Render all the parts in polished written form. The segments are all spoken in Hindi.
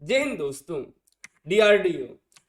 जय हिंद दोस्तों। DRDO,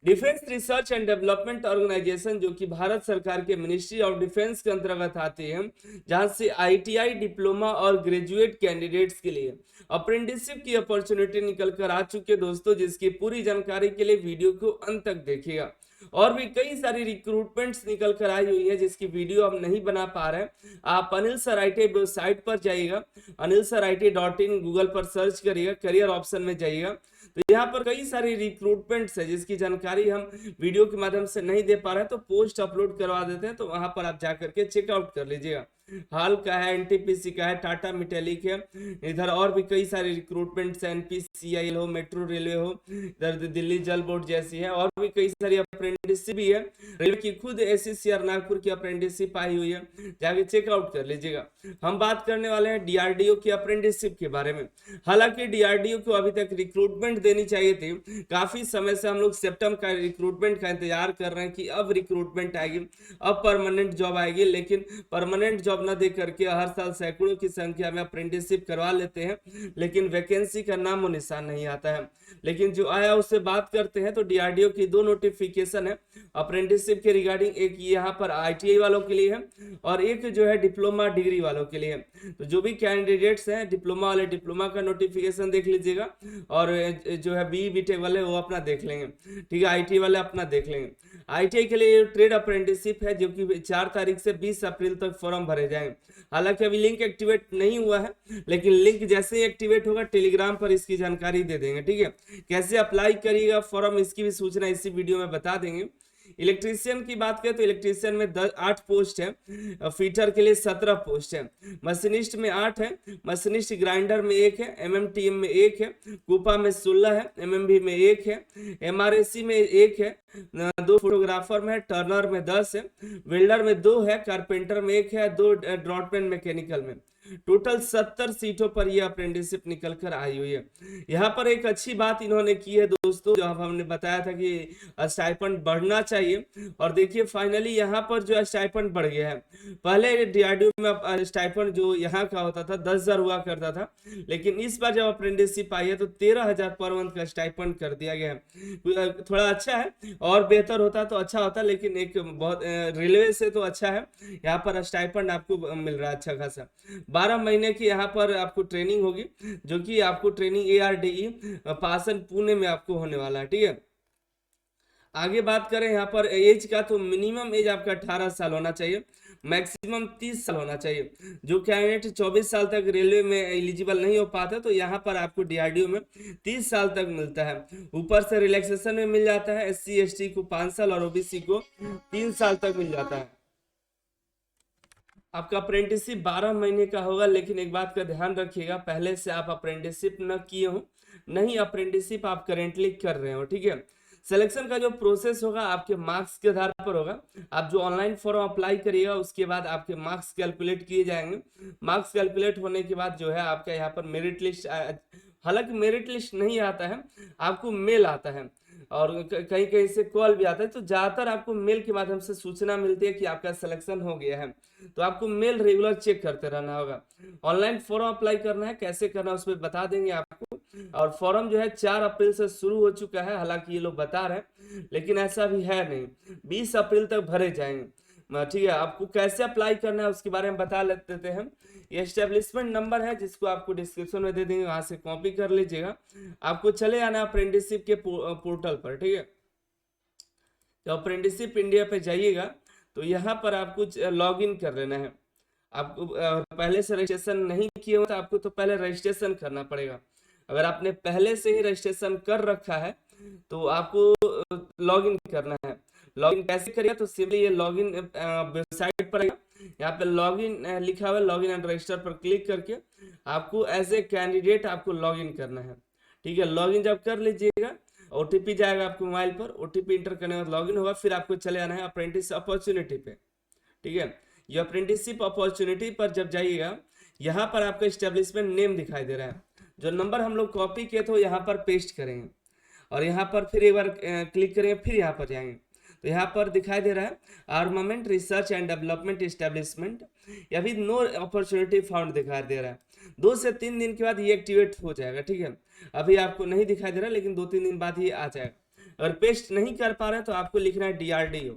Defence Research and Development Organisation, जो कि भारत सरकार के मिनिस्ट्री ऑफ डिफेंस के अंतर्गत आती है, जहां से आईटीआई डिप्लोमा और ग्रेजुएट कैंडिडेट्स के लिए अप्रेंटिसशिप की अपॉर्चुनिटी निकल कर आ चुके दोस्तों, जिसकी पूरी जानकारी के लिए वीडियो को अंत तक देखिएगा। और भी कई सारी रिक्रूटमेंट्स निकल कर आई हुई है जिसकी वीडियो हम नहीं बना पा रहे हैं। आप अनिल सर आईटी वेबसाइट पर जाइएगा, अनिल सर IT.in गूगल पर सर्च करिएगा, करियर ऑप्शन में जाइएगा, तो यहाँ पर कई सारी रिक्रूटमेंट्स है जिसकी जानकारी हम वीडियो के माध्यम से नहीं दे पा रहे हैं, तो पोस्ट अपलोड करवा देते हैं, तो वहां पर आप जाकर के चेकआउट कर लीजिएगा। हाल का है, एनटीपीसी का है, टाटा मेटेलिक है, इधर और भी कई सारे रिक्रूटमेंट्स है, एनपीसीआई हो, मेट्रो रेलवे हो, इधर दिल्ली जल बोर्ड जैसी है, और भी कई सारी अप्रेंटिसशिप भी है। रेलवे की खुद SCCR नागपुर की अप्रेंटिसशिप आई हुई है, जाके चेकआउट कर लीजिएगा। हम बात करने वाले हैं डीआरडीओ की अप्रेंटिसशिप के बारे में। हालांकि डीआरडीओ को अभी तक रिक्रूटमेंट देनी चाहिए थी, काफी समय से हम लोग सितंबर का रिक्रूटमेंट का इंतजार कर रहे हैं कि अब रिक्रूटमेंट आएगी, अब परमानेंट जॉब आएगी, लेकिन परमानेंट जॉब न दे करके हर साल सैकड़ों की संख्या में अप्रेंटिसशिप करवा लेते हैं, लेकिन वैकेंसी का नामो निशान नहीं आता है। लेकिन जो आया उससे बात करते हैं, तो डीआरडीओ की 2 नोटिफिकेशन है अप्रेंटिसशिप के रिगार्डिंग, एक यहाँ पर आईटीआई वालों के लिए है और एक जो है डिप्लोमा डिग्री वालों के लिए है। तो जो भी कैंडिडेट्स हैं डिप्लोमा वाले, डिप्लोमा का नोटिफिकेशन देख लीजिएगा, और जो है बीटेक वाले वो अपना देख लेंगे, ठीक है, आईटीआई वाले अपना देख लेंगे। आईटीआई के लिए ट्रेड अप्रेंटिसशिप है, जो कि 4 तारीख से 20 अप्रैल तक फॉर्म भरे जाएंगे। हालांकि अभी लिंक एक्टिवेट नहीं हुआ है, लेकिन लिंक जैसे ही एक्टिवेट होगा टेलीग्राम पर इसकी जानकारी दे देंगे, ठीक है। कैसे अप्लाई करिएगा फॉर्म, इसकी भी सूचना इसी वीडियो में बता देंगे। इलेक्ट्रीशियन की बात करें तो इलेक्ट्रीशियन में 8 पोस्ट है, फीटर के लिए 17 पोस्ट है, मशीनिस्ट में 8 है, मशीनिस्ट ग्राइंडर में 1 है, MMTM में 1 है, कूपा में 16 है, MMB में 1 है, MRSC में 1 है, 2 फोटोग्राफर में है, टर्नर में 10 है, वेल्डर में 2 है, कारपेंटर में 1 है, 2 ड्रॉटमैन मैकेनिकल में। टोटल 70 सीटों पर यह अप्रेंटिसशिप निकल कर आई हुई है। यहाँ पर एक अच्छी बात इन्होंने की है दोस्तों, जो हमने बताया था कि स्टाइपेंड बढ़ना चाहिए, और देखिए फाइनली यहाँ पर जो स्टाइपेंड बढ़ गया है। पहले डीआरडीओ में स्टाइपेंड जो यहाँ का होता था 10,000 हुआ करता था, लेकिन इस बार जब अप्रेंटिसशिप आई है तो 13,000 पर मंथ का स्टाइपेंड कर दिया गया है। थोड़ा अच्छा है, और बेहतर होता तो अच्छा होता, लेकिन एक बहुत रेलवे से तो अच्छा है। यहाँ पर स्टाइपेंड आपको मिल रहा है अच्छा खासा। 12 महीने की यहाँ पर आपको ट्रेनिंग होगी, जो कि आपको ट्रेनिंग ARDE पासन पुणे में आपको होने वाला है, ठीक है। आगे बात करें यहाँ पर एज का, तो मिनिमम एज आपका 18 साल होना चाहिए, मैक्सिमम 30 साल होना चाहिए। जो कैंडिडेट 24 साल तक रेलवे में एलिजिबल नहीं हो पाता, तो यहाँ पर आपको डीआरडीओ में 30 साल तक मिलता है। ऊपर से रिलैक्सेशन में मिल जाता है, SC ST को 5 साल और OBC को 3 साल तक मिल जाता है। आपका अप्रेंटिसशिप 12 महीने का होगा, लेकिन एक बात का ध्यान रखिएगा, पहले से आप अप्रेंटिसशिप न किए हो, नहीं अप्रेंटिसशिप आप करेंटली कर रहे हो, ठीक है। सिलेक्शन का जो प्रोसेस होगा आपके मार्क्स के आधार पर होगा। आप जो ऑनलाइन फॉर्म अप्लाई करिएगा उसके बाद आपके मार्क्स कैलकुलेट किए जाएंगे। मार्क्स कैलकुलेट होने के बाद जो है आपका यहाँ पर मेरिट लिस्ट, हालांकि मेरिट लिस्ट नहीं आता है, आपको मेल आता है, और कहीं कहीं से कॉल भी आता है। तो ज्यादातर आपको मेल के माध्यम से सूचना मिलती है कि आपका सिलेक्शन हो गया है, तो आपको मेल रेगुलर चेक करते रहना होगा। ऑनलाइन फॉर्म अप्लाई करना है, कैसे करना है उस पर बता देंगे आपको। और फॉर्म जो है 4 अप्रैल से शुरू हो चुका है, हालांकि ये लोग बता रहे हैं, लेकिन ऐसा भी है नहीं, 20 अप्रैल तक भरे जाएंगे, ठीक है। आपको कैसे अप्लाई करना है उसके बारे में बता लेते हैं। ये एस्टेब्लिशमेंट नंबर है, जिसको आपको डिस्क्रिप्शन में दे देंगे, वहां से कॉपी कर लीजिएगा। आपको चले आना अप्रेंटिसशिप के पोर्टल पर, ठीक है। तो अप्रेंटिसशिप इंडिया पे जाइएगा, तो यहाँ पर आपको लॉग इन कर लेना है। आपको पहले से रजिस्ट्रेशन नहीं किए हो तो आपको तो पहले रजिस्ट्रेशन करना पड़ेगा। अगर आपने पहले से ही रजिस्ट्रेशन कर रखा है तो आपको लॉग इन करना है। लॉग इन कैसे करिएगा, तो सिंपली ये लॉग इन वेबसाइट पर आएगा, यहाँ पे लॉग इन लिखा हुआ है, लॉग इन एंड रजिस्टर पर क्लिक करके आपको एज ए कैंडिडेट आपको लॉग इन करना है, ठीक है। लॉग इन जब कर लीजिएगा, OTP जाएगा आपको मोबाइल पर, OTP इंटर करने के बाद लॉग इन होगा, फिर आपको चले आना है अप्रेंटिस अपॉर्चुनिटी पे, ठीक है। ये अप्रेंटिसशिप अपॉर्चुनिटी पर जब जाइएगा, यहाँ पर आपका एस्टेब्लिशमेंट नेम दिखाई दे रहा है, जो नंबर हम लोग कॉपी किए थे यहाँ पर पेस्ट करेंगे, और यहाँ पर फिर एक बार क्लिक करेंगे, फिर यहाँ पर जाएंगे, तो यहाँ पर दिखाई दे रहा है armament research and development establishment, या फिर नो अपॉर्चुनिटी फाउंड दिखाई दे रहा है। 2 से 3 दिन के बाद ये एक्टिवेट हो जाएगा, ठीक है। अभी आपको नहीं दिखाई दे रहा, लेकिन 2-3 दिन बाद ये आ जाएगा। अगर पेस्ट नहीं कर पा रहे तो आपको लिखना है DRDO,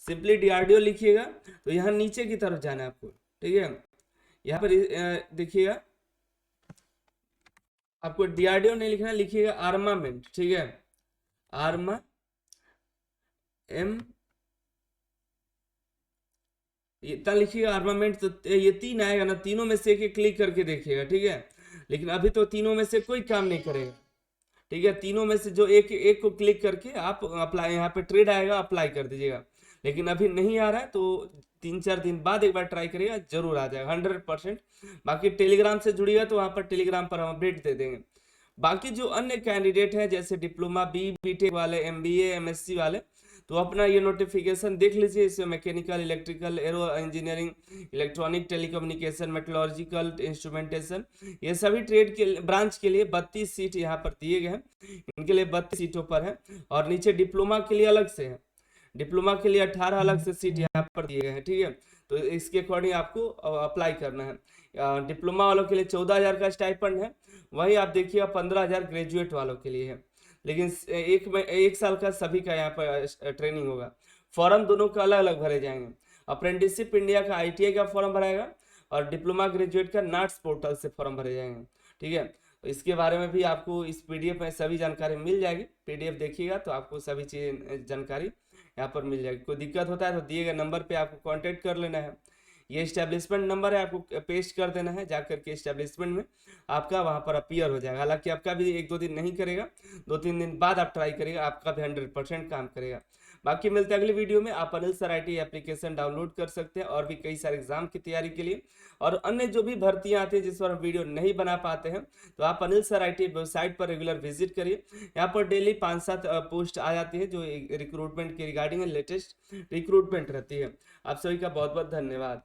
सिंपली DRDO लिखिएगा। तो यहाँ नीचे की तरफ जाना है आपको, ठीक है। यहाँ पर देखिएगा, आपको DRDO नहीं लिखना, लिखिएगा आर्मामेंट, ठीक है। आर्मा इतना लिखिएगा आर्मामेंट, तो ये 3 आएगा ना, तीनों में से एक क्लिक करके देखिएगा, ठीक है। लेकिन अभी तो तीनों में से कोई काम नहीं करेगा, ठीक है। तीनों में से जो एक एक को क्लिक करके आप अप्लाई, यहाँ पे ट्रेड आएगा, अप्लाई कर दीजिएगा। लेकिन अभी नहीं आ रहा है, तो 3-4 दिन बाद एक बार ट्राई करिएगा, जरूर आ जाएगा 100%। बाकी टेलीग्राम से जुड़िएगा तो वहाँ पर टेलीग्राम पर हम अपडेट दे देंगे। बाकी जो अन्य कैंडिडेट हैं जैसे डिप्लोमा BTech वाले, MBA MSc वाले, तो अपना ये नोटिफिकेशन देख लीजिए। इसमें mechanical, electrical, aero engineering, electronic, telecommunication, metrological, instrumentation, ये सभी ट्रेड के ब्रांच के लिए 32 सीट यहाँ पर दिए गए हैं। इनके लिए 32 सीटों पर है। और नीचे डिप्लोमा के लिए अलग से है, डिप्लोमा के लिए 18 अलग से सीट यहाँ पर दिए गए हैं, ठीक है। तो इसके अकॉर्डिंग आपको अप्लाई करना है। डिप्लोमा वालों के लिए 14,000 का स्टाइपेंड है, वही आप देखिएगा 15,000 ग्रेजुएट वालों के लिए है। लेकिन एक साल का सभी का यहाँ पर ट्रेनिंग होगा। फॉर्म दोनों का अलग अलग भरे जाएंगे। अप्रेंटिसशिप इंडिया का ITI का फॉर्म भराएगा, और डिप्लोमा ग्रेजुएट का नाट्स पोर्टल से फॉर्म भरे जाएंगे, ठीक है। तो इसके बारे में भी आपको इस PDF में सभी जानकारी मिल जाएगी। PDF देखिएगा तो आपको सभी चीज़ जानकारी यहाँ पर मिल जाएगी। कोई दिक्कत होता है तो दिए गए नंबर पे आपको कांटेक्ट कर लेना है। ये इस्टेब्लिशमेंट नंबर है, आपको पेस्ट कर देना है जाकर के इस्टेब्लिशमेंट में, आपका वहाँ पर अपीयर हो जाएगा। हालांकि आपका भी 1-2 दिन नहीं करेगा, 2-3 दिन बाद आप ट्राई करिएगा, आपका भी 100% काम करेगा। बाकी मिलते हैं अगली वीडियो में। आप Anil sir IT application download कर सकते हैं, और भी कई सारे एग्जाम की तैयारी के लिए, और अन्य जो भी भर्तियां आती है जिस पर हम वीडियो नहीं बना पाते हैं, तो आप अनिल सर IT वेबसाइट पर रेगुलर विजिट करिए। यहाँ पर डेली 5-7 पोस्ट आ जाती है जो रिक्रूटमेंट के रिगार्डिंग लेटेस्ट रिक्रूटमेंट रहती है। आप सभी का बहुत बहुत धन्यवाद।